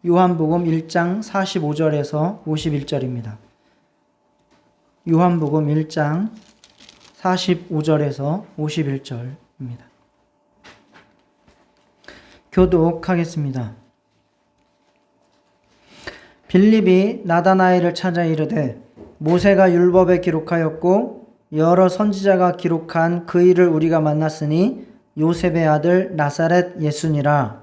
요한복음 1장 45절에서 51절입니다. 요한복음 1장 45절에서 51절입니다. 교독하겠습니다. 빌립이 나다나엘을 찾아 이르되 모세가 율법에 기록하였고 여러 선지자가 기록한 그 일을 우리가 만났으니 요셉의 아들 나사렛 예수니라.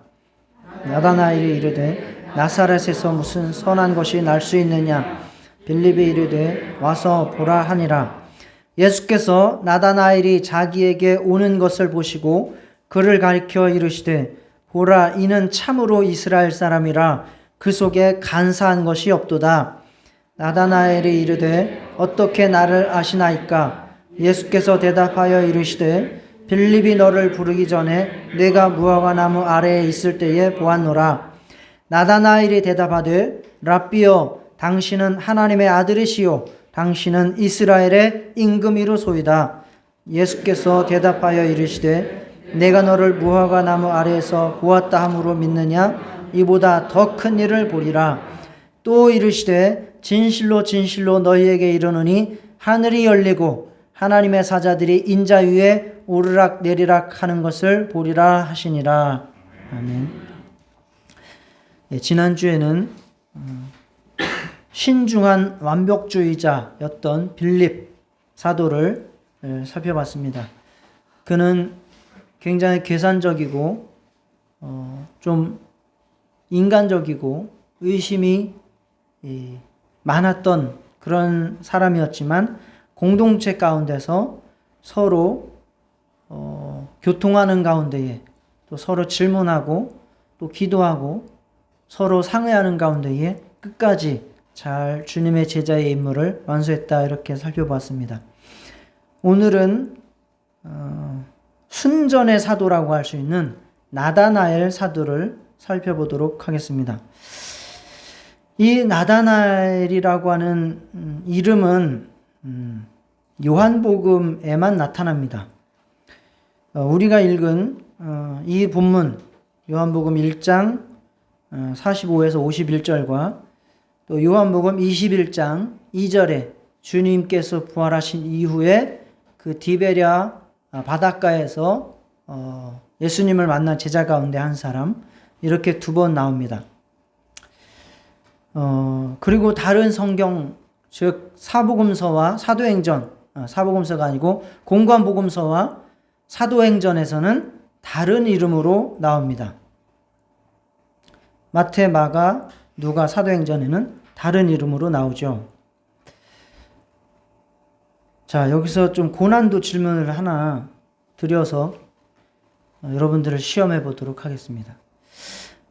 나다나엘이 이르되 나사렛에서 무슨 선한 것이 날 수 있느냐. 빌립이 이르되 와서 보라 하니라. 예수께서 나다나엘이 자기에게 오는 것을 보시고 그를 가리켜 이르시되 보라, 이는 참으로 이스라엘 사람이라 그 속에 간사한 것이 없도다. 나다나엘이 이르되 어떻게 나를 아시나이까. 예수께서 대답하여 이르시되 빌립이 너를 부르기 전에 내가 무화과나무 아래에 있을 때에 보았노라. 나다나엘이 대답하되 랍비여, 당신은 하나님의 아들이시요 당신은 이스라엘의 임금이로소이다. 예수께서 대답하여 이르시되 내가 너를 무화과나무 아래에서 보았다 함으로 믿느냐. 이보다 더 큰 일을 보리라. 또 이르시되 진실로 진실로 너희에게 이르노니 하늘이 열리고 하나님의 사자들이 인자 위에 오르락 내리락 하는 것을 보리라 하시니라. 아멘. 지난주에는 신중한 완벽주의자였던 빌립 사도를 살펴봤습니다. 그는 굉장히 계산적이고 좀 인간적이고 의심이 많았던 그런 사람이었지만 공동체 가운데서 서로 교통하는 가운데에 또 서로 질문하고 또 기도하고 서로 상의하는 가운데에 끝까지 잘 주님의 제자의 임무를 완수했다, 이렇게 살펴봤습니다. 오늘은 순전의 사도라고 할 수 있는 나다나엘 사도를 살펴보도록 하겠습니다. 이 나다나엘이라고 하는 이름은 요한복음에만 나타납니다. 우리가 읽은 이 본문 요한복음 1장 45에서 51절과 또 요한복음 21장 2절에 주님께서 부활하신 이후에 그 디베랴 바닷가에서 예수님을 만난 제자 가운데 한 사람, 이렇게 두 번 나옵니다. 그리고 다른 성경, 즉 사복음서와 사도행전, 사복음서가 아니고 공관복음서와 사도행전에서는 다른 이름으로 나옵니다. 마태, 마가, 누가, 사도행전에는 다른 이름으로 나오죠. 자, 여기서 좀 고난도 질문을 하나 드려서 여러분들을 시험해 보도록 하겠습니다.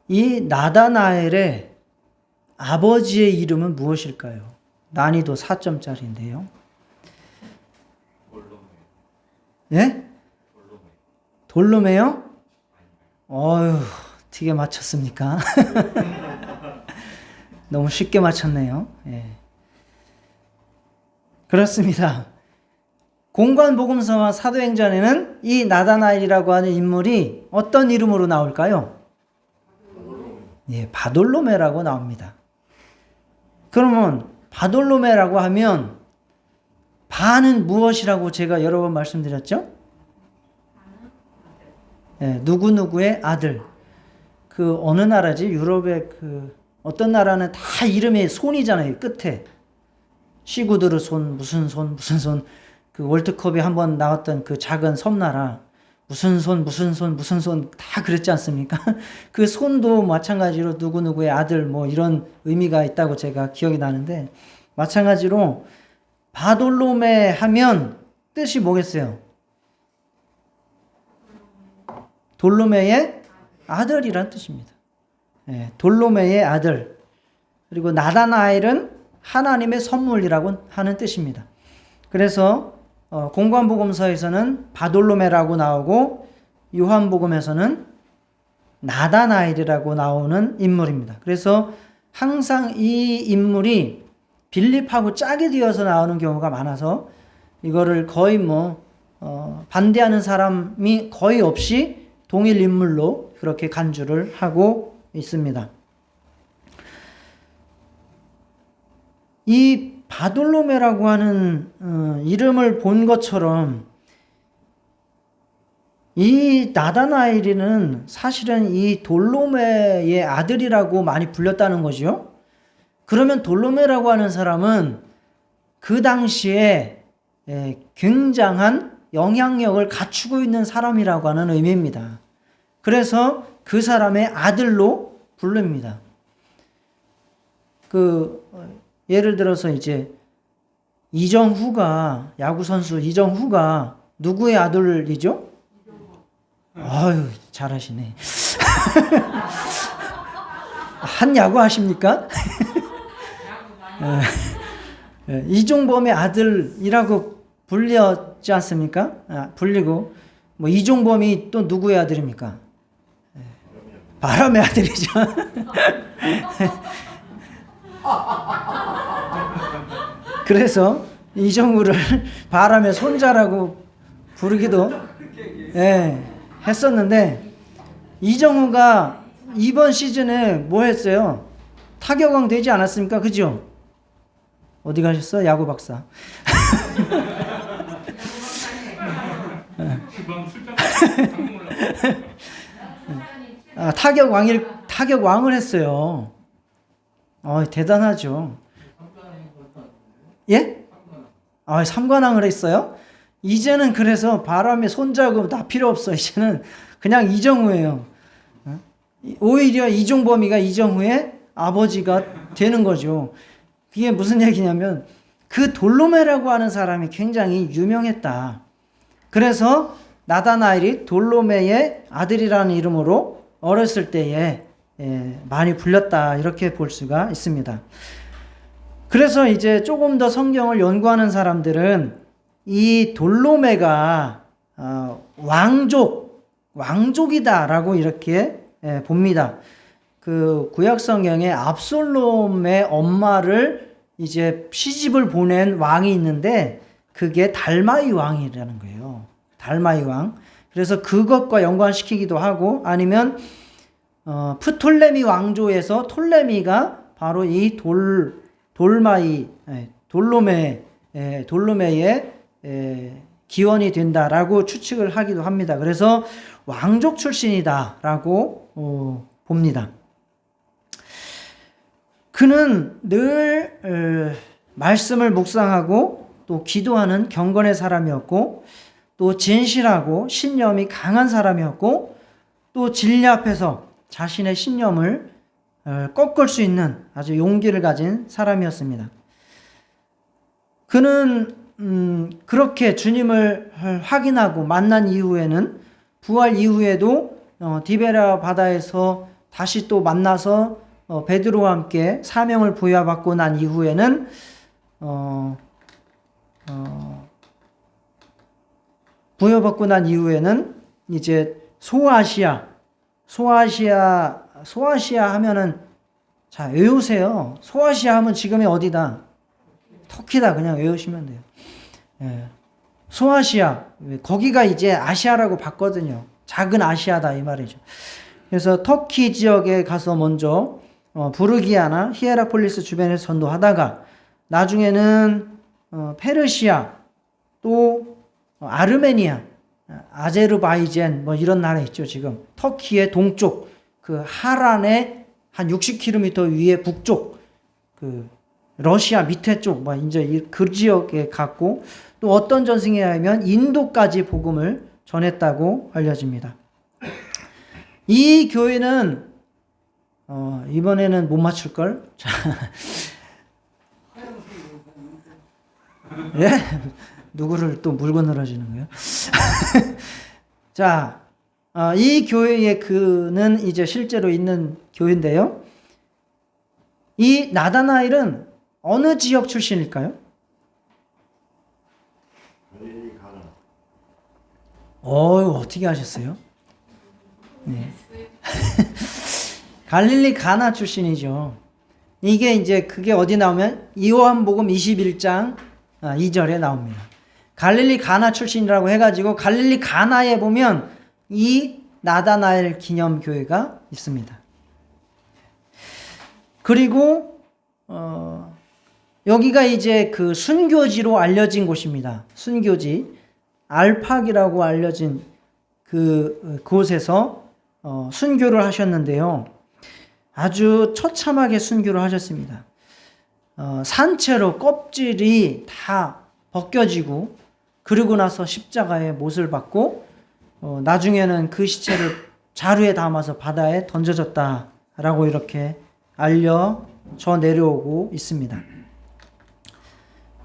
이 나다나엘의 아버지의 이름은 무엇일까요? 난이도 4점짜리인데요. 예? 돌로메요? 어휴, 어떻게 맞췄습니까? 너무 쉽게 맞췄네요. 예. 그렇습니다. 공관복음서와 사도행전에는 이 나다나엘이라고 하는 인물이 어떤 이름으로 나올까요? 예, 바돌로메라고 나옵니다. 그러면 바돌로메라고 하면 바는 무엇이라고 제가 여러 번 말씀드렸죠? 예, 누구누구의 아들. 그 어느 나라지? 유럽의 그 어떤 나라는 다 이름에 손이잖아요. 끝에. 시구드르 손, 무슨 손, 무슨 손. 그 월드컵에 한번 나왔던 그 작은 섬나라. 무슨 손, 무슨 손, 무슨 손 다 그랬지 않습니까? 그 손도 마찬가지로 누구누구의 아들 뭐 이런 의미가 있다고 제가 기억이 나는데, 마찬가지로 바돌로메 하면 뜻이 뭐겠어요? 돌로메의 아들이란 뜻입니다. 예, 돌로메의 아들. 그리고 나다나엘은 하나님의 선물이라고 하는 뜻입니다. 그래서 공관복음서에서는 바돌로메라고 나오고 요한복음에서는 나다나엘이라고 나오는 인물입니다. 그래서 항상 이 인물이 빌립하고 짝이 되어서 나오는 경우가 많아서 이거를 거의 반대하는 사람이 거의 없이 동일 인물로 그렇게 간주를 하고 있습니다. 이 바돌로메라고 하는 이름을 본 것처럼 이 나다나엘이는 사실은 이 돌로메의 아들이라고 많이 불렸다는 거죠. 그러면 돌로메라고 하는 사람은 그 당시에 굉장한 영향력을 갖추고 있는 사람이라고 하는 의미입니다. 그래서 그 사람의 아들로 부릅니다. 예를 들어서 이제 이정후가, 야구선수 이정후가 누구의 아들이죠? 아유, 잘하시네. 한 야구 하십니까? 이종범의 아들이라고 불렸지 않습니까? 불리고, 뭐, 이종범이 또 누구의 아들입니까? 바람의 아들이죠. 그래서 이정우를 바람의 손자라고 부르기도 했었는데, 이정우가 이번 시즌에 뭐 했어요? 타격왕 되지 않았습니까? 그죠? 어디 가셨어? 야구 박사. 타격왕을 했어요. 대단하죠. 예? 3관왕을 했어요? 이제는 그래서 바람의 손자고 다 필요 없어. 이제는 그냥 이정후예요. 오히려 이종범이가 이정후의 아버지가 되는 거죠. 그게 무슨 얘기냐면 그 돌로메라고 하는 사람이 굉장히 유명했다. 그래서 나다나엘이 돌로메의 아들이라는 이름으로 어렸을 때에 많이 불렸다, 이렇게 볼 수가 있습니다. 그래서 이제 조금 더 성경을 연구하는 사람들은 이 돌로메가 왕족이다라고 이렇게 봅니다. 그 구약 성경에 압살롬의 엄마를 이제 시집을 보낸 왕이 있는데 그게 달마이 왕이라는 거예요. 달마이 왕. 그래서 그것과 연관시키기도 하고, 아니면 프톨레미 왕조에서 톨레미가 바로 이 돌로메의 기원이 된다라고 추측을 하기도 합니다. 그래서 왕족 출신이다라고 봅니다. 그는 늘 말씀을 묵상하고 또 기도하는 경건의 사람이었고, 또 진실하고 신념이 강한 사람이었고, 또 진리 앞에서 자신의 신념을 꺾을 수 있는 아주 용기를 가진 사람이었습니다. 그는 그렇게 주님을 확인하고 만난 이후에는, 부활 이후에도 디베라 바다에서 다시 또 만나서 베드로와 함께 사명을 부여받고 난 이후에는 이제 소아시아 하면은, 자, 외우세요. 소아시아 하면 지금이 어디다? 터키다. 그냥 외우시면 돼요. 소아시아, 거기가 이제 아시아라고 봤거든요. 작은 아시아다 이 말이죠. 그래서 터키 지역에 가서 먼저 부르기아나 히에라폴리스 주변에서 전도하다가, 나중에는 페르시아, 또 아르메니아, 아제르바이잔 뭐 이런 나라 있죠. 지금 터키의 동쪽 그 하란의 한 60km 위에 북쪽, 그 러시아 밑에 쪽 뭐 이제 그 지역에 갔고, 또 어떤 전승에 의하면 인도까지 복음을 전했다고 알려집니다. 이 교회는 이번에는 못 맞출 걸. 예? 누구를 또 물고 늘어지는 거예요? 자, 이 교회의 그는 이제 실제로 있는 교회인데요. 이 나다나엘은 어느 지역 출신일까요? 어떻게 하셨어요? 네. 갈릴리 가나 출신이죠. 이게 이제 그게 어디 나오면 요한복음 21장 2절에 나옵니다. 갈릴리 가나 출신이라고 해가지고 갈릴리 가나에 보면 이 나다나엘 기념교회가 있습니다. 그리고 여기가 이제 그 순교지로 알려진 곳입니다. 순교지. 알팍이라고 알려진 그곳에서 순교를 하셨는데요. 아주 처참하게 순교를 하셨습니다. 산채로 껍질이 다 벗겨지고 그러고 나서 십자가에 못을 박고 나중에는 그 시체를 자루에 담아서 바다에 던져졌다라고 이렇게 알려져 내려오고 있습니다.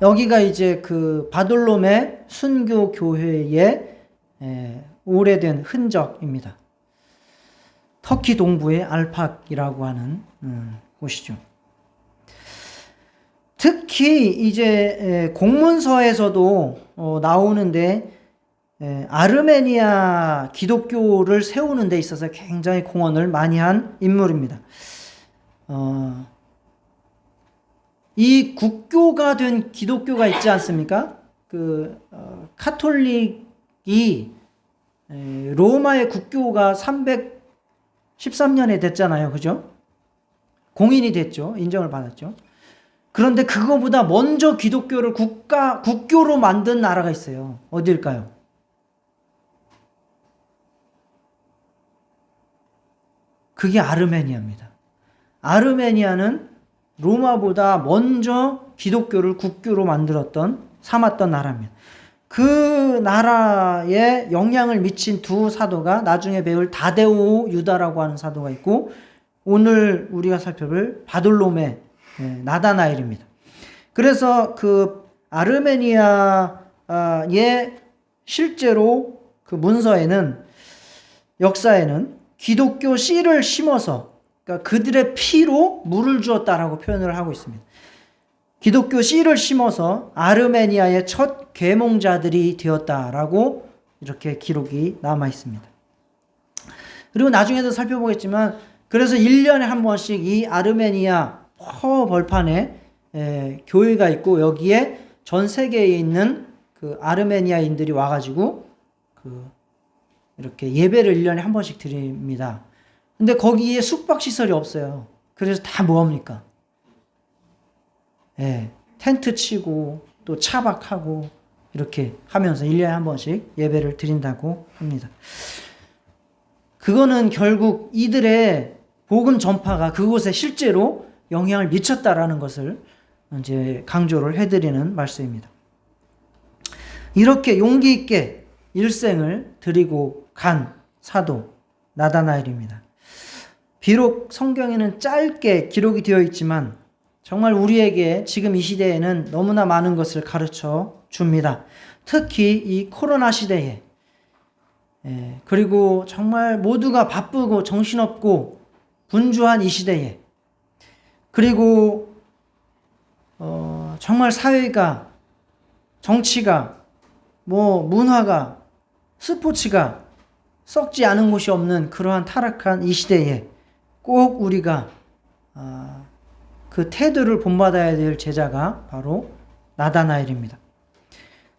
여기가 이제 그 바돌롬의 순교 교회의 오래된 흔적입니다. 터키 동부의 알팍이라고 하는 곳이죠. 특히 이제 공문서에서도 나오는데 아르메니아 기독교를 세우는 데 있어서 굉장히 공헌을 많이 한 인물입니다. 이 국교가 된 기독교가 있지 않습니까? 카톨릭이 로마의 국교가 313년에 됐잖아요. 그죠? 공인이 됐죠. 인정을 받았죠. 그런데 그거보다 먼저 기독교를 국교로 만든 나라가 있어요. 어딜까요? 그게 아르메니아입니다. 아르메니아는 로마보다 먼저 기독교를 국교로 삼았던 나라입니다. 그 나라에 영향을 미친 두 사도가 나중에 배울 다데오 유다라고 하는 사도가 있고, 오늘 우리가 살펴볼 바돌롬의 나다나엘입니다. 그래서 그 아르메니아의 실제로 그 문서에는, 역사에는 기독교 씨를 심어서, 그러니까 그들의 피로 물을 주었다라고 표현을 하고 있습니다. 기독교 씨를 심어서 아르메니아의 첫 계몽자들이 되었다라고 이렇게 기록이 남아 있습니다. 그리고 나중에도 살펴보겠지만, 그래서 1년에 한 번씩 이 아르메니아 벌판에 교회가 있고, 여기에 전 세계에 있는 그 아르메니아인들이 와가지고 이렇게 예배를 1년에 한 번씩 드립니다. 근데 거기에 숙박시설이 없어요. 그래서 다 뭐합니까? 텐트 치고 또 차박하고 이렇게 하면서 1년에 한 번씩 예배를 드린다고 합니다. 그거는 결국 이들의 복음 전파가 그곳에 실제로 영향을 미쳤다라는 것을 이제 강조를 해드리는 말씀입니다. 이렇게 용기 있게 일생을 드리고 간 사도 나다나엘입니다. 비록 성경에는 짧게 기록이 되어 있지만 정말 우리에게 지금 이 시대에는 너무나 많은 것을 가르쳐 줍니다. 특히 이 코로나 시대에, 그리고 정말 모두가 바쁘고 정신없고 분주한 이 시대에, 그리고 정말 사회가, 정치가, 문화가, 스포츠가 썩지 않은 곳이 없는 그러한 타락한 이 시대에 꼭 우리가 그 태도를 본받아야 될 제자가 바로 나다나엘입니다.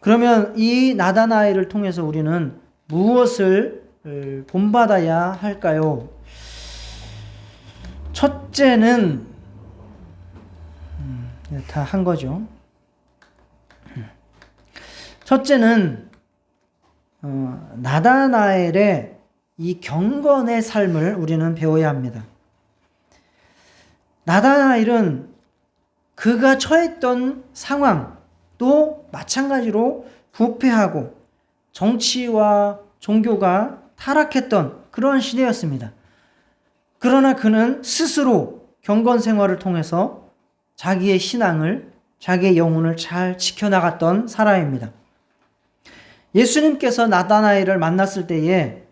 그러면 이 나다나엘을 통해서 우리는 무엇을 본받아야 할까요? 첫째는 다 한 거죠. 첫째는 나다나엘의 이 경건의 삶을 우리는 배워야 합니다. 나다나엘은 그가 처했던 상황도 마찬가지로 부패하고 정치와 종교가 타락했던 그런 시대였습니다. 그러나 그는 스스로 경건 생활을 통해서 자기의 신앙을, 자기의 영혼을 잘 지켜나갔던 사람입니다. 예수님께서 나다나엘을 만났을 때에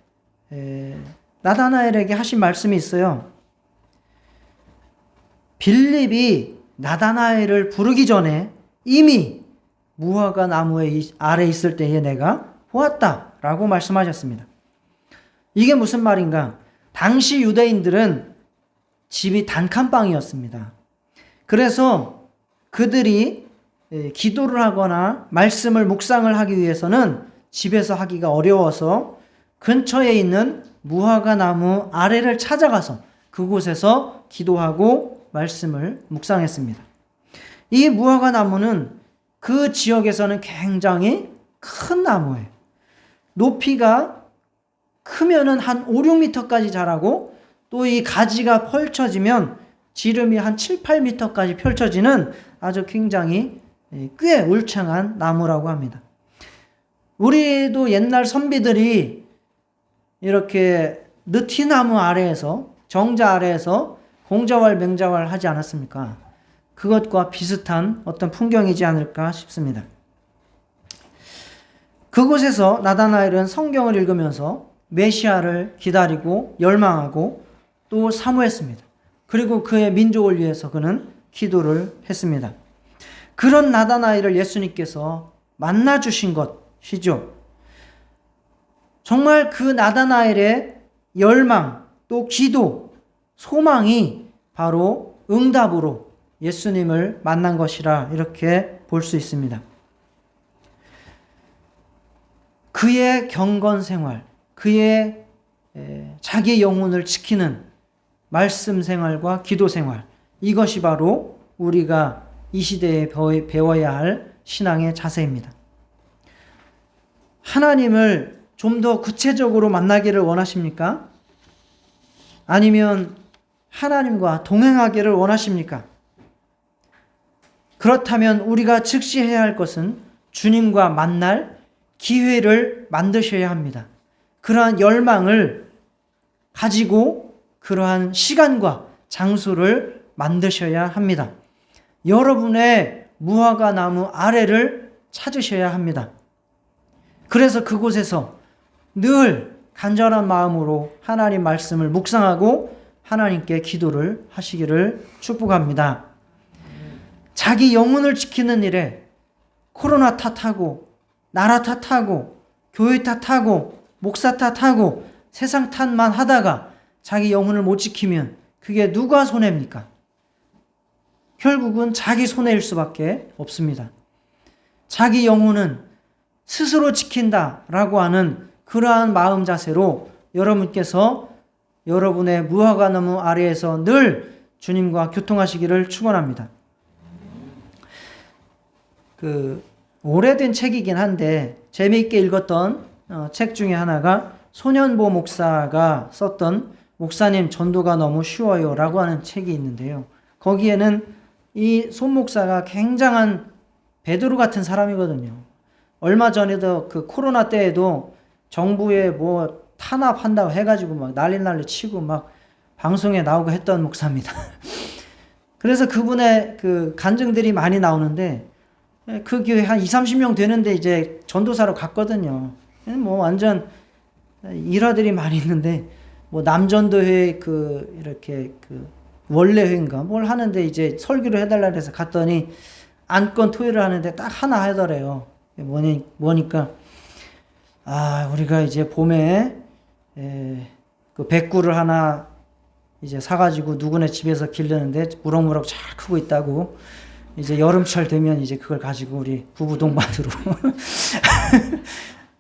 나다나엘에게 하신 말씀이 있어요. 빌립이 나다나엘을 부르기 전에 이미 무화과 나무의 아래 있을 때에 내가 보았다라고 말씀하셨습니다. 이게 무슨 말인가? 당시 유대인들은 집이 단칸방이었습니다. 그래서 그들이 기도를 하거나 말씀을 묵상을 하기 위해서는 집에서 하기가 어려워서 근처에 있는 무화과 나무 아래를 찾아가서 그곳에서 기도하고 말씀을 묵상했습니다. 이 무화과 나무는 그 지역에서는 굉장히 큰 나무예요. 높이가 크면은 한 5, 6m까지 자라고, 또 이 가지가 펼쳐지면 지름이 한 7, 8m까지 펼쳐지는 아주 굉장히 꽤 울창한 나무라고 합니다. 우리도 옛날 선비들이 이렇게 느티나무 아래에서, 정자 아래에서 공자왈 맹자왈 하지 않았습니까? 그것과 비슷한 어떤 풍경이지 않을까 싶습니다. 그곳에서 나다나엘은 성경을 읽으면서 메시아를 기다리고 열망하고 또 사모했습니다. 그리고 그의 민족을 위해서 그는 기도를 했습니다. 그런 나다나엘을 예수님께서 만나주신 것이죠. 정말 그 나다나엘의 열망, 또 기도, 소망이 바로 응답으로 예수님을 만난 것이라 이렇게 볼 수 있습니다. 그의 경건 생활, 그의 자기 영혼을 지키는 말씀 생활과 기도 생활, 이것이 바로 우리가 이 시대에 배워야 할 신앙의 자세입니다. 하나님을 좀 더 구체적으로 만나기를 원하십니까? 아니면 하나님과 동행하기를 원하십니까? 그렇다면 우리가 즉시 해야 할 것은 주님과 만날 기회를 만드셔야 합니다. 그러한 열망을 가지고 그러한 시간과 장소를 만드셔야 합니다. 여러분의 무화과 나무 아래를 찾으셔야 합니다. 그래서 그곳에서 늘 간절한 마음으로 하나님 말씀을 묵상하고 하나님께 기도를 하시기를 축복합니다. 자기 영혼을 지키는 일에 코로나 탓하고 나라 탓하고 교회 탓하고 목사 탓하고 세상 탓만 하다가 자기 영혼을 못 지키면 그게 누가 손해입니까? 결국은 자기 손해일 수밖에 없습니다. 자기 영혼은 스스로 지킨다라고 하는 그러한 마음 자세로 여러분께서 여러분의 무화과 나무 아래에서 늘 주님과 교통하시기를 축원합니다. 오래된 책이긴 한데 재미있게 읽었던 책 중에 하나가 손현보 목사가 썼던 목사님 전도가 너무 쉬워요 라고 하는 책이 있는데요. 거기에는 이 손 목사가 굉장한 베드로 같은 사람이거든요. 얼마 전에도 그 코로나 때에도 정부에 뭐 탄압한다고 해가지고 막 난리 치고 막 방송에 나오고 했던 목사입니다. 그래서 그분의 그 간증들이 많이 나오는데 그 교회 한 20-30명 되는데 이제 전도사로 갔거든요. 뭐 완전 일화들이 많이 있는데 뭐 남전도회 이렇게 원래회인가 뭘 하는데 이제 설교를 해달라 그래서 갔더니 안건 토의를 하는데 딱 하나 하더래요. 뭐니까 우리가 이제 봄에 그 백구를 하나 이제 사가지고 누구네 집에서 기르는데 무럭무럭 잘 크고 있다고. 이제 여름철 되면 이제 그걸 가지고 우리 부부 동반으로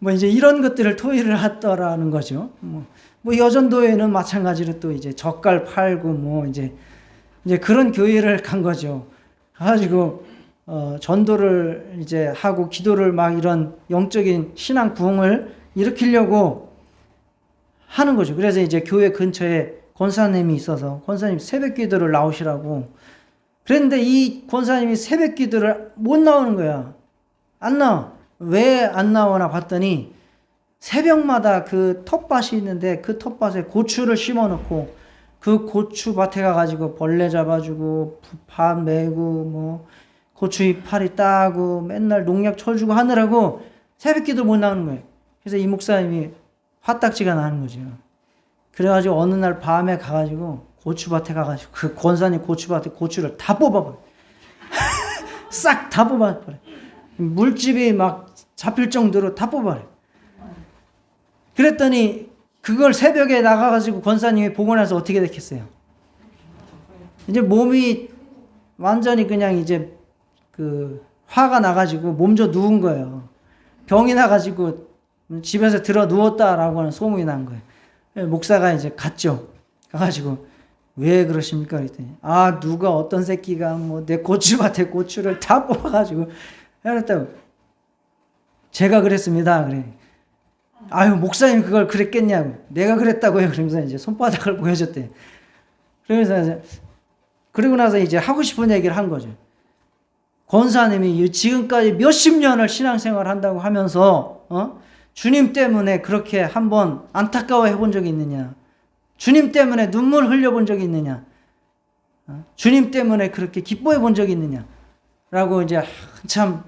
뭐 이제 이런 것들을 토의를 하더라는 거죠. 뭐 여전도에는 마찬가지로 또 이제 젓갈 팔고 뭐 이제 그런 교회를 간 거죠. 가가지고 전도를 이제 하고 기도를 막 이런 영적인 신앙 부흥을 일으키려고 하는 거죠. 그래서 이제 교회 근처에 권사님이 있어서 권사님 새벽 기도를 나오시라고. 그런데 이 권사님이 새벽 기도를 못 나오는 거야. 안 나와. 왜 안 나오나 봤더니 새벽마다 그 텃밭이 있는데 그 텃밭에 고추를 심어 놓고 그 고추밭에 가가지고 벌레 잡아주고 밥 메고 뭐 고추 이파리 따고 맨날 농약 쳐주고 하느라고 새벽 기도 못 나오는 거예요. 그래서 이 목사님이 화딱지가 나는 거죠. 그래가지고 어느 날 밤에 가가지고 고추밭에 가가지고 그 권사님 고추밭에 고추를 다 뽑아버려. 싹 다 뽑아버려. 물집이 막 잡힐 정도로 다 뽑아버려. 그랬더니 그걸 새벽에 나가가지고 권사님이 보고 나서 어떻게 됐겠어요? 이제 몸이 완전히 그냥 이제 화가 나가지고 몸져 누운 거예요. 병이 나가지고 집에서 들어 누웠다라고 하는 소문이 난 거예요. 목사가 이제 갔죠. 가가지고 왜 그러십니까? 그랬더니 누가 어떤 새끼가 뭐 내 고추밭에 고추를 다 뽑아가지고 해놨다고. 제가 그랬습니다. 그래. 아유, 목사님 그걸 그랬겠냐고. 내가 그랬다고요. 그러면서 이제 손바닥을 보여줬대. 그러면서 그리고 나서 이제 하고 싶은 얘기를 한 거죠. 권사님이 지금까지 몇십 년을 신앙생활 한다고 하면서 주님 때문에 그렇게 한번 안타까워해 본 적이 있느냐? 주님 때문에 눈물 흘려본 적이 있느냐? 주님 때문에 그렇게 기뻐해 본 적이 있느냐? 라고 이제 한참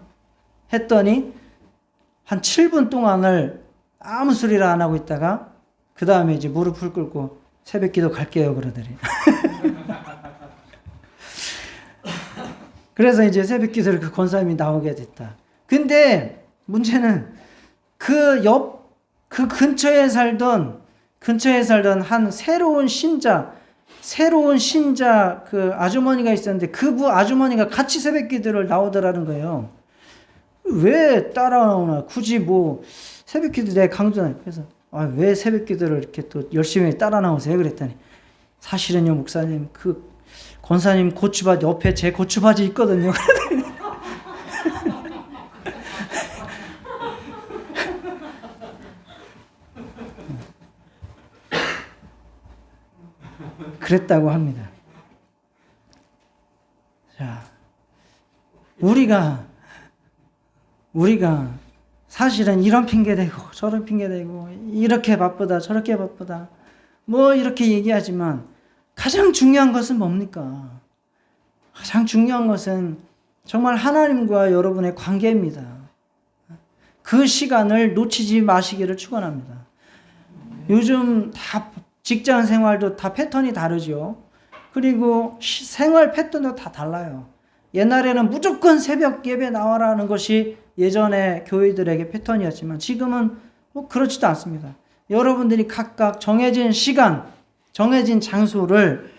했더니 한 7분 동안을 아무 소리를 안 하고 있다가 그 다음에 이제 무릎을 꿇고 새벽 기도 갈게요 그러더래요. 그래서 이제 새벽 기도를 그 권사님이 나오게 됐다. 근데 문제는 그 근처에 살던 한 새로운 신자 그 아주머니가 있었는데 그 아주머니가 같이 새벽 기도를 나오더라는 거예요. 왜 따라오나? 굳이 뭐 새벽 기도 내 강조나. 그래서 왜 새벽 기도를 이렇게 또 열심히 따라 나오세요? 그랬더니 사실은요 목사님 그 권사님 고추밭 옆에 제 고추밭이 있거든요. 그랬다고 합니다. 자, 우리가 사실은 이런 핑계 대고 저런 핑계 대고 이렇게 바쁘다 저렇게 바쁘다 뭐 이렇게 얘기하지만 가장 중요한 것은 뭡니까? 가장 중요한 것은 정말 하나님과 여러분의 관계입니다. 그 시간을 놓치지 마시기를 축원합니다. 요즘 다 직장 생활도 다 패턴이 다르죠. 그리고 생활 패턴도 다 달라요. 옛날에는 무조건 새벽 예배 나와라는 것이 예전에 교회들에게 패턴이었지만 지금은 뭐 그렇지도 않습니다. 여러분들이 각각 정해진 시간, 정해진 장소를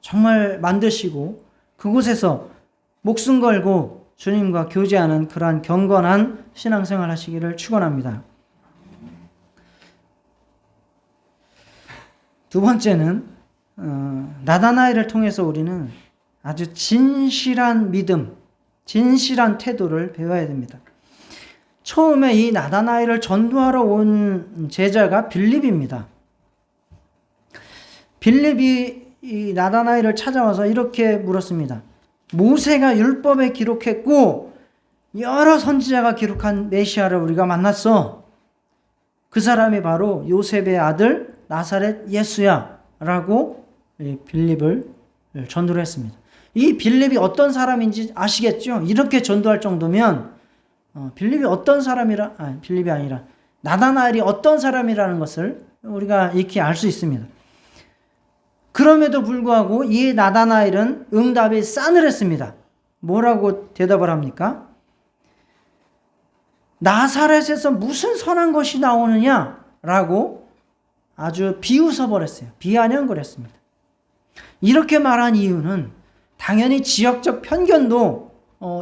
정말 만드시고 그곳에서 목숨 걸고 주님과 교제하는 그러한 경건한 신앙생활 하시기를 축원합니다. 두 번째는 나다나엘을 통해서 우리는 아주 진실한 믿음, 진실한 태도를 배워야 됩니다. 처음에 이 나다나엘을 전도하러 온 제자가 빌립입니다. 빌립이 이 나다나엘을 찾아와서 이렇게 물었습니다. 모세가 율법에 기록했고 여러 선지자가 기록한 메시아를 우리가 만났어. 그 사람이 바로 요셉의 아들 나사렛 예수야 라고 빌립을 전도를 했습니다. 이 빌립이 어떤 사람인지 아시겠죠? 이렇게 전도할 정도면 빌립이 아니라 나다나엘이 어떤 사람이라는 것을 우리가 익히 알 수 있습니다. 그럼에도 불구하고 이 나다나엘은 응답이 싸늘했습니다. 뭐라고 대답을 합니까? 나사렛에서 무슨 선한 것이 나오느냐라고 아주 비웃어버렸어요. 비아냥거렸습니다. 이렇게 말한 이유는 당연히 지역적 편견도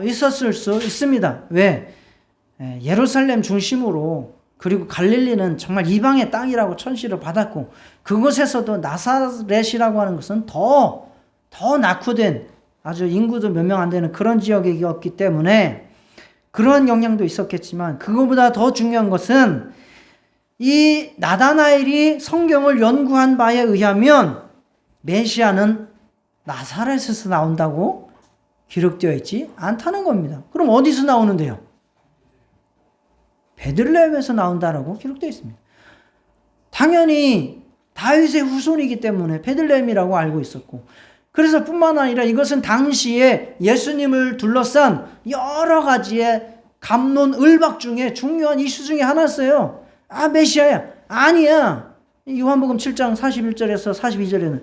있었을 수 있습니다. 왜? 예루살렘 중심으로 그리고 갈릴리는 정말 이방의 땅이라고 천시를 받았고 그곳에서도 나사렛이라고 하는 것은 더 낙후된 아주 인구도 몇 명 안 되는 그런 지역이었기 때문에 그런 영향도 있었겠지만 그거보다 더 중요한 것은 이 나다나엘이 성경을 연구한 바에 의하면 메시아는 나사렛에서 나온다고 기록되어 있지 않다는 겁니다. 그럼 어디서 나오는데요? 베들레헴에서 나온다라고 기록되어 있습니다. 당연히 다윗의 후손이기 때문에 베들레헴이라고 알고 있었고 그래서 뿐만 아니라 이것은 당시에 예수님을 둘러싼 여러 가지의 갑론을박 중에 중요한 이슈 중에 하나였어요. 메시아야. 아니야. 요한복음 7장 41절에서 42절에는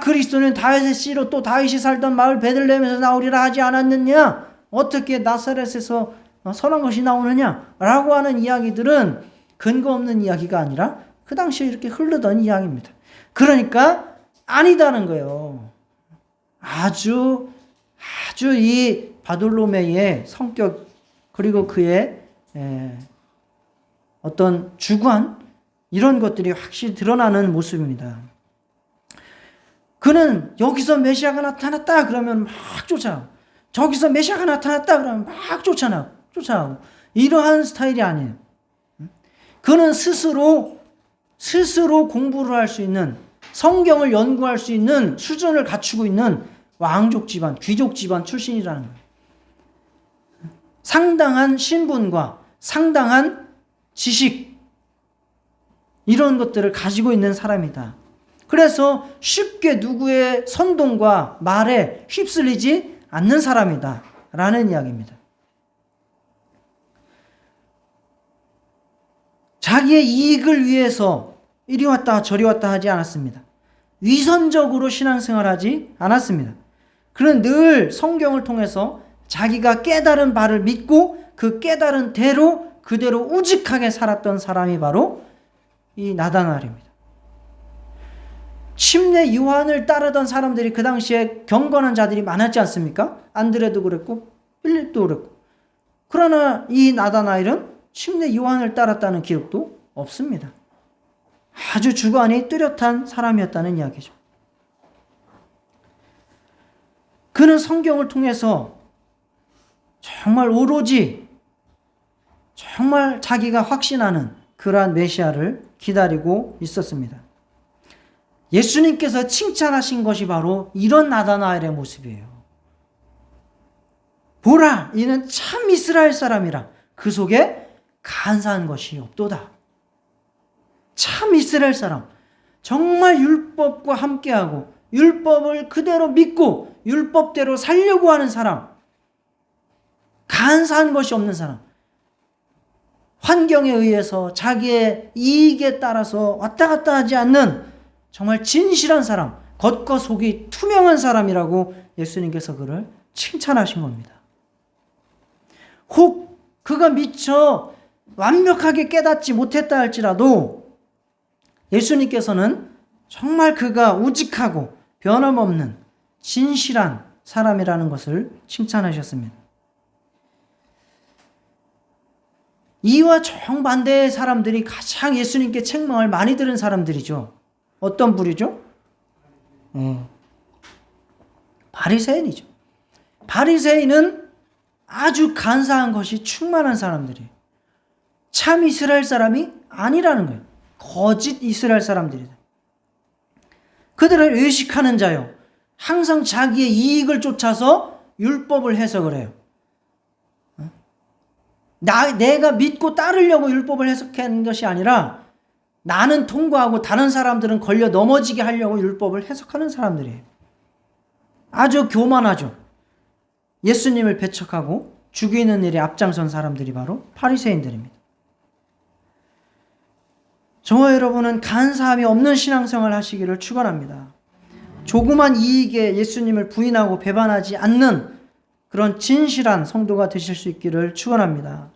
그리스도는 다윗의 씨로 또 다윗이 살던 마을 베들레헴에서 나오리라 하지 않았느냐? 어떻게 나사렛에서 선한 것이 나오느냐? 라고 하는 이야기들은 근거 없는 이야기가 아니라 그 당시에 이렇게 흐르던 이야기입니다. 그러니까 아니다는 거예요. 아주 이 바돌로메의 성격 그리고 그의 어떤 주관 이런 것들이 확실히 드러나는 모습입니다. 그는 여기서 메시아가 나타났다 그러면 막 쫓아가고, 저기서 메시아가 나타났다 그러면 막 쫓아가고 이러한 스타일이 아니에요. 그는 스스로 공부를 할 수 있는, 성경을 연구할 수 있는 수준을 갖추고 있는 왕족 집안, 귀족 집안 출신이라는 거예요. 상당한 신분과 상당한 지식, 이런 것들을 가지고 있는 사람이다. 그래서 쉽게 누구의 선동과 말에 휩쓸리지 않는 사람이다 라는 이야기입니다. 자기의 이익을 위해서 이리 왔다 저리 왔다 하지 않았습니다. 위선적으로 신앙생활하지 않았습니다. 그는 늘 성경을 통해서 자기가 깨달은 바를 믿고 그 깨달은 대로 그대로 우직하게 살았던 사람이 바로 이 나다나엘입니다. 침례 요한을 따르던 사람들이 그 당시에 경건한 자들이 많았지 않습니까? 안드레도 그랬고 필립도 그랬고. 그러나 이 나다나엘은 침례 요한을 따랐다는 기록도 없습니다. 아주 주관이 뚜렷한 사람이었다는 이야기죠. 그는 성경을 통해서 정말 오로지 정말 자기가 확신하는 그러한 메시아를 기다리고 있었습니다. 예수님께서 칭찬하신 것이 바로 이런 나다나엘의 모습이에요. 보라, 이는 참 이스라엘 사람이라 그 속에 간사한 것이 없도다. 참 이스라엘 사람, 정말 율법과 함께하고 율법을 그대로 믿고 율법대로 살려고 하는 사람, 간사한 것이 없는 사람, 환경에 의해서 자기의 이익에 따라서 왔다 갔다 하지 않는 정말 진실한 사람, 겉과 속이 투명한 사람이라고 예수님께서 그를 칭찬하신 겁니다. 혹 그가 미처 완벽하게 깨닫지 못했다 할지라도 예수님께서는 정말 그가 우직하고 변함없는 진실한 사람이라는 것을 칭찬하셨습니다. 이와 정반대의 사람들이 가장 예수님께 책망을 많이 들은 사람들이죠. 어떤 부류죠? 바리새인이죠. 바리새인은 아주 간사한 것이 충만한 사람들이에요. 참 이스라엘 사람이 아니라는 거예요. 거짓 이스라엘 사람들이다. 그들은 외식하는 자요. 항상 자기의 이익을 쫓아서 율법을 해석을 해요. 내가 믿고 따르려고 율법을 해석하는 것이 아니라 나는 통과하고 다른 사람들은 걸려 넘어지게 하려고 율법을 해석하는 사람들이에요. 아주 교만하죠. 예수님을 배척하고 죽이는 일에 앞장선 사람들이 바로 바리새인들입니다. 저와 여러분은 간사함이 없는 신앙생활을 하시기를 축원합니다. 조그만 이익에 예수님을 부인하고 배반하지 않는 그런 진실한 성도가 되실 수 있기를 축원합니다.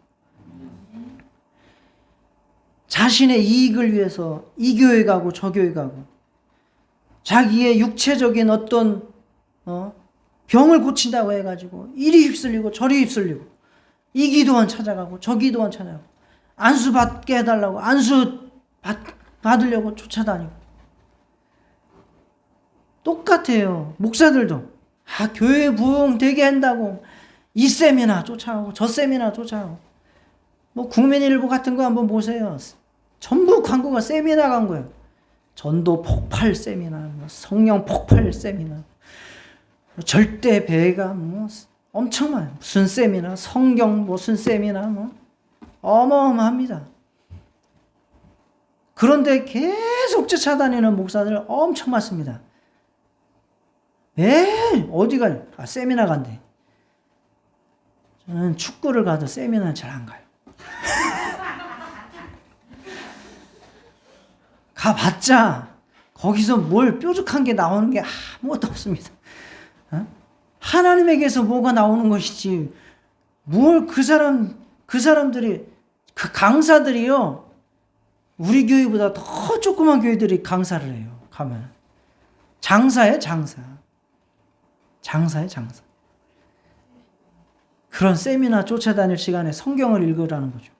자신의 이익을 위해서 이 교회 가고 저 교회 가고 자기의 육체적인 어떤 병을 고친다고 해가지고 이리 휩쓸리고 저리 휩쓸리고 이 기도원 찾아가고 저 기도원 찾아가고 안수 받게 해달라고 안수 받으려고 쫓아다니고 똑같아요. 목사들도 교회 부흥 되게 한다고 이 셈이나 쫓아가고 저 셈이나 쫓아가고 뭐 국민일보 같은 거 한번 보세요. 전부 광고가 세미나 간 거예요. 전도 폭발 세미나, 성령 폭발 세미나, 절대 배가 뭐 엄청 많아요. 무슨 세미나, 성경 무슨 세미나 뭐 어마어마합니다. 그런데 계속 쫓아다니는 목사들 엄청 많습니다. 어디 가요? 세미나 간대. 저는 축구를 가도 세미나는 잘 안 가요. 가봤자 거기서 뭘 뾰족한 게 나오는 게 아무것도 없습니다. 하나님에게서 뭐가 나오는 것이지 뭘 그 사람들이 그 강사들이요 우리 교회보다 더 조그만 교회들이 강사를 해요. 가면 장사예요. 장사예요. 장사. 그런 세미나 쫓아다닐 시간에 성경을 읽으라는 거죠.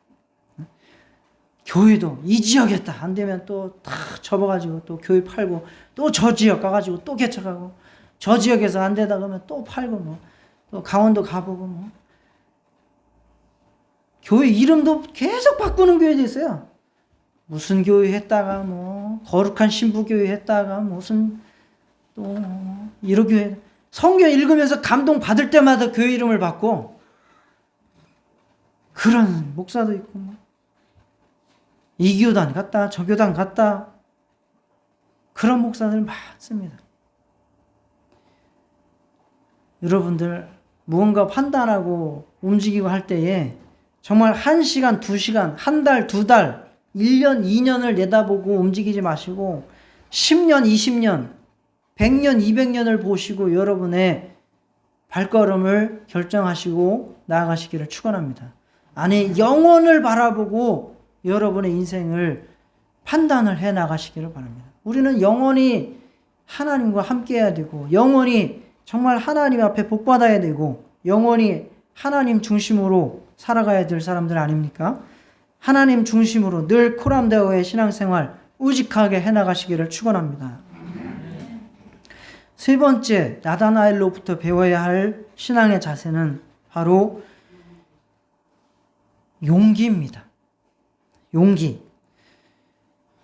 교회도 이 지역이었다 안 되면 또 다 접어가지고 또 교회 팔고 또 저 지역 가가지고 또 개척하고 저 지역에서 안 되다 그러면 또 팔고 뭐 또 강원도 가보고 뭐 교회 이름도 계속 바꾸는 교회도 있어요. 무슨 교회 했다가 뭐 거룩한 신부 교회 했다가 무슨 또 이런 교회 성경 읽으면서 감동 받을 때마다 교회 이름을 바꿔 그런 목사도 있고 뭐. 이 교단 갔다 저 교단 갔다 그런 목사들 많습니다. 여러분들 무언가 판단하고 움직이고 할 때에 정말 1시간, 2시간, 한 달, 2달, 1년, 2년을 내다보고 움직이지 마시고 10년, 20년, 100년, 200년을 보시고 여러분의 발걸음을 결정하시고 나아가시기를 축원합니다. 안에 영혼을 바라보고 여러분의 인생을 판단을 해 나가시기를 바랍니다. 우리는 영원히 하나님과 함께 해야 되고 영원히 정말 하나님 앞에 복받아야 되고 영원히 하나님 중심으로 살아가야 될 사람들 아닙니까? 하나님 중심으로 늘 코람데오의 신앙생활 우직하게 해나가시기를 축원합니다. 세 번째 나다나엘로부터 배워야 할 신앙의 자세는 바로 용기입니다. 용기.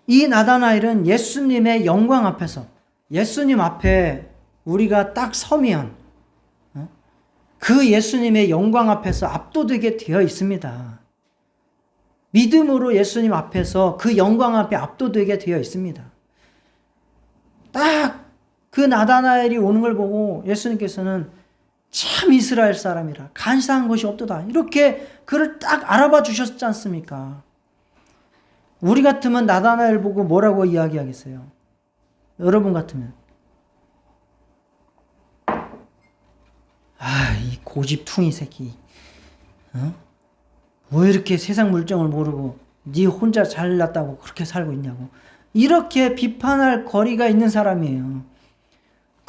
이 나다나엘은 예수님의 영광 앞에서 예수님 앞에 우리가 딱 서면 그 예수님의 영광 앞에서 압도되게 되어 있습니다. 믿음으로 예수님 앞에서 그 영광 앞에 압도되게 되어 있습니다. 딱 그 나다나엘이 오는 걸 보고 예수님께서는 참 이스라엘 사람이라 간사한 것이 없도다. 이렇게 그를 딱 알아봐 주셨지 않습니까? 우리 같으면 나다나엘 보고 뭐라고 이야기하겠어요? 여러분 같으면 이 고집퉁이 새끼 뭐 이렇게 세상 물정을 모르고 네 혼자 잘났다고 그렇게 살고 있냐고 이렇게 비판할 거리가 있는 사람이에요.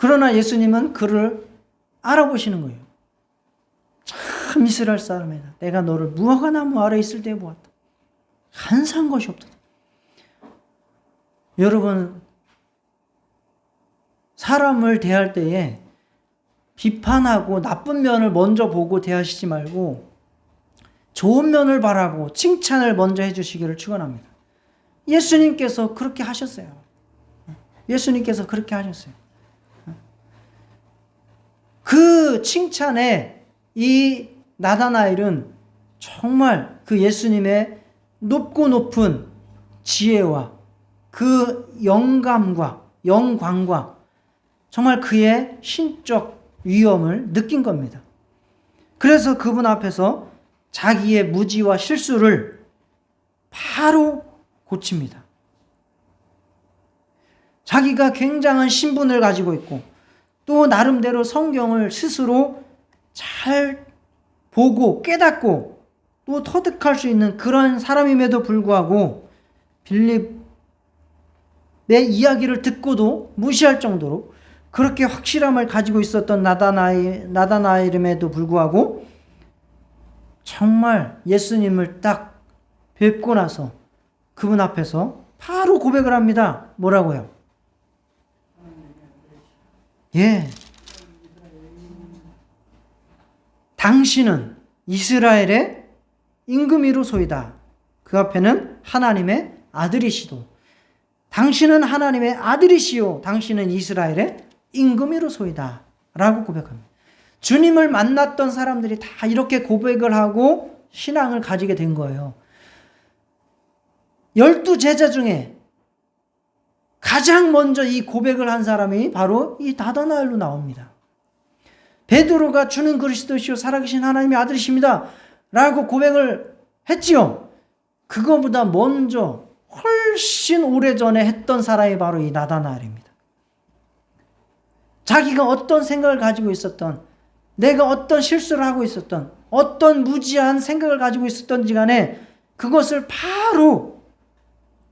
그러나 예수님은 그를 알아보시는 거예요. 참 이스라엘 사람이다. 내가 너를 무화과 나무 아래 있을 때 보았다. 간사한 것이 없다. 여러분 사람을 대할 때에 비판하고 나쁜 면을 먼저 보고 대하시지 말고 좋은 면을 바라보고 칭찬을 먼저 해주시기를 축원합니다. 예수님께서 그렇게 하셨어요. 예수님께서 그렇게 하셨어요. 그 칭찬에 이 나다나엘은 정말 그 예수님의 높고 높은 지혜와 그 영감과 영광과 정말 그의 신적 위엄을 느낀 겁니다. 그래서 그분 앞에서 자기의 무지와 실수를 바로 고칩니다. 자기가 굉장한 신분을 가지고 있고 또 나름대로 성경을 스스로 잘 보고 깨닫고 또 터득할 수 있는 그런 사람임에도 불구하고 빌립의 이야기를 듣고도 무시할 정도로 그렇게 확실함을 가지고 있었던 나다나엘임에도 불구하고 정말 예수님을 딱 뵙고 나서 그분 앞에서 바로 고백을 합니다. 뭐라고요? 당신은 이스라엘의 임금이로소이다. 그 앞에는 하나님의 아들이시도. 당신은 하나님의 아들이시요. 당신은 이스라엘의 임금이로소이다. 라고 고백합니다. 주님을 만났던 사람들이 다 이렇게 고백을 하고 신앙을 가지게 된 거예요. 12제자 중에 가장 먼저 이 고백을 한 사람이 바로 이 나다나엘로 나옵니다. 베드로가 주는 그리스도시요 살아계신 하나님의 아들이십니다. 라고 고백을 했지요. 그거보다 먼저 훨씬 오래전에 했던 사람이 바로 이 나다나엘입니다. 자기가 어떤 생각을 가지고 있었던, 내가 어떤 실수를 하고 있었던, 어떤 무지한 생각을 가지고 있었던지 간에 그것을 바로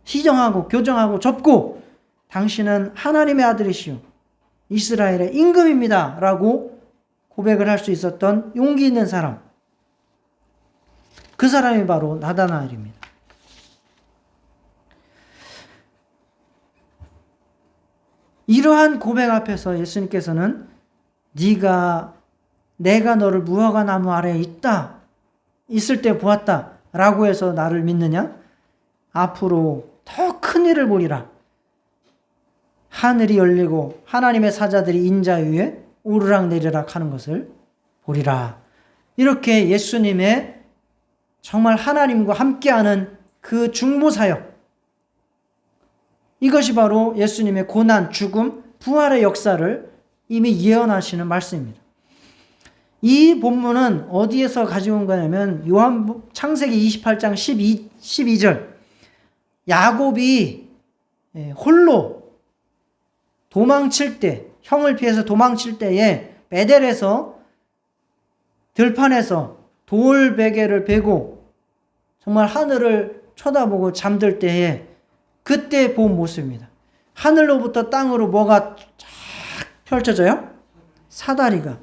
시정하고 교정하고 접고 당신은 하나님의 아들이시오 이스라엘의 임금입니다 라고 고백을 할 수 있었던 용기 있는 사람, 그 사람이 바로 나다나엘입니다. 이러한 고백 앞에서 예수님께서는 내가 너를 무화과 나무 아래에 있을 때 보았다 라고 해서 나를 믿느냐? 앞으로 더 큰 일을 보리라. 하늘이 열리고 하나님의 사자들이 인자 위에 오르락내리락 하는 것을 보리라. 이렇게 예수님의 정말 하나님과 함께하는 그 중보사역, 이것이 바로 예수님의 고난, 죽음, 부활의 역사를 이미 예언하시는 말씀입니다. 이 본문은 어디에서 가져온 거냐면 창세기 28장 12절 야곱이 홀로 도망칠 때, 형을 피해서 도망칠 때에 베델에서 들판에서 돌베개를 베고 정말 하늘을 쳐다보고 잠들 때에 그때 본 모습입니다. 하늘로부터 땅으로 뭐가 쫙 펼쳐져요? 사다리가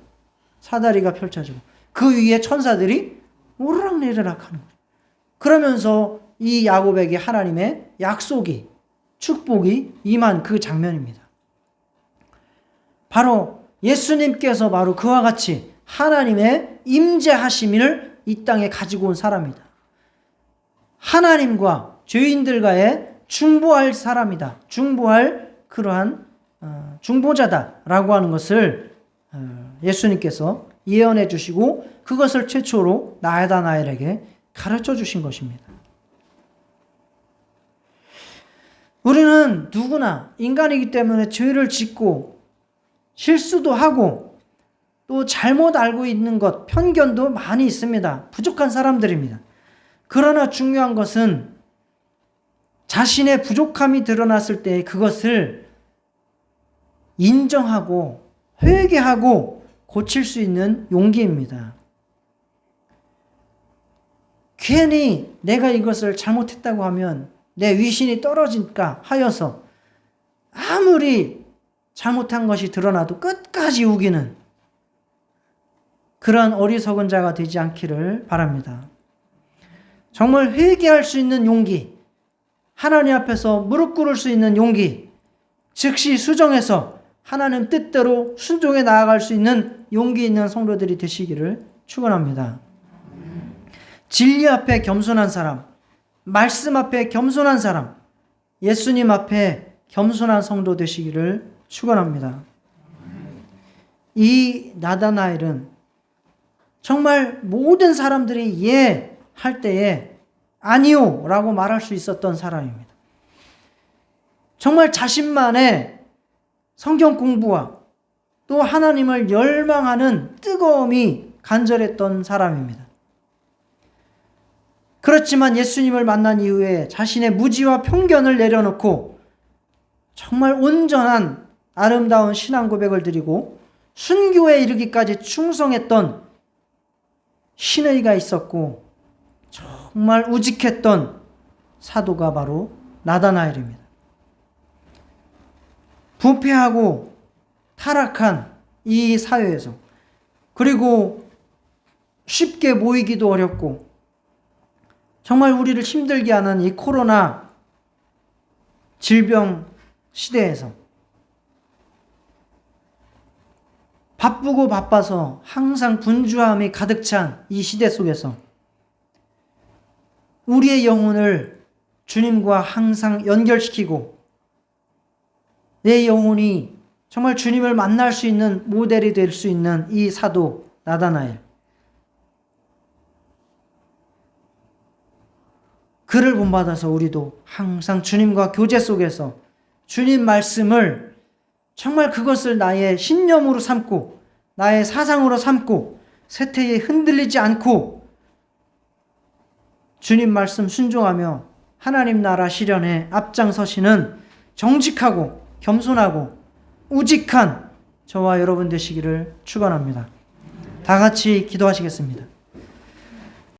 펼쳐지고 그 위에 천사들이 오르락내리락 하는 거예요. 그러면서 이 야곱에게 하나님의 약속이, 축복이 임한 그 장면입니다. 바로 예수님께서 바로 그와 같이 하나님의 임재하심을 이 땅에 가지고 온 사람이다. 하나님과 죄인들과의 중보할 사람이다. 중보할 그러한 중보자다라고 하는 것을 예수님께서 예언해 주시고 그것을 최초로 나다나엘에게 가르쳐 주신 것입니다. 우리는 누구나 인간이기 때문에 죄를 짓고 실수도 하고 또 잘못 알고 있는 것, 편견도 많이 있습니다. 부족한 사람들입니다. 그러나 중요한 것은 자신의 부족함이 드러났을 때 그것을 인정하고 회개하고 고칠 수 있는 용기입니다. 괜히 내가 이것을 잘못했다고 하면 내 위신이 떨어질까 하여서 아무리 잘못한 것이 드러나도 끝까지 우기는 그런 어리석은 자가 되지 않기를 바랍니다. 정말 회개할 수 있는 용기, 하나님 앞에서 무릎 꿇을 수 있는 용기, 즉시 수정해서 하나님 뜻대로 순종해 나아갈 수 있는 용기 있는 성도들이 되시기를 축원합니다. 진리 앞에 겸손한 사람, 말씀 앞에 겸손한 사람, 예수님 앞에 겸손한 성도 되시기를 축원합니다. 이 나다나엘은 정말 모든 사람들이 예 할 때에 아니요 라고 말할 수 있었던 사람입니다. 정말 자신만의 성경 공부와 또 하나님을 열망하는 뜨거움이 간절했던 사람입니다. 그렇지만 예수님을 만난 이후에 자신의 무지와 편견을 내려놓고 정말 온전한 아름다운 신앙 고백을 드리고 순교에 이르기까지 충성했던 신의가 있었고 정말 우직했던 사도가 바로 나다나엘입니다. 부패하고 타락한 이 사회에서, 그리고 쉽게 모이기도 어렵고 정말 우리를 힘들게 하는 이 코로나 질병 시대에서 바쁘고 바빠서 항상 분주함이 가득 찬 이 시대 속에서 우리의 영혼을 주님과 항상 연결시키고 내 영혼이 정말 주님을 만날 수 있는 모델이 될 수 있는 이 사도 나다나엘, 그를 본받아서 우리도 항상 주님과 교제 속에서 주님 말씀을 정말 그것을 나의 신념으로 삼고 나의 사상으로 삼고 세태에 흔들리지 않고 주님 말씀 순종하며 하나님 나라 실현에 앞장서시는 정직하고 겸손하고 우직한 저와 여러분 되시기를 축원합니다. 다 같이 기도하시겠습니다.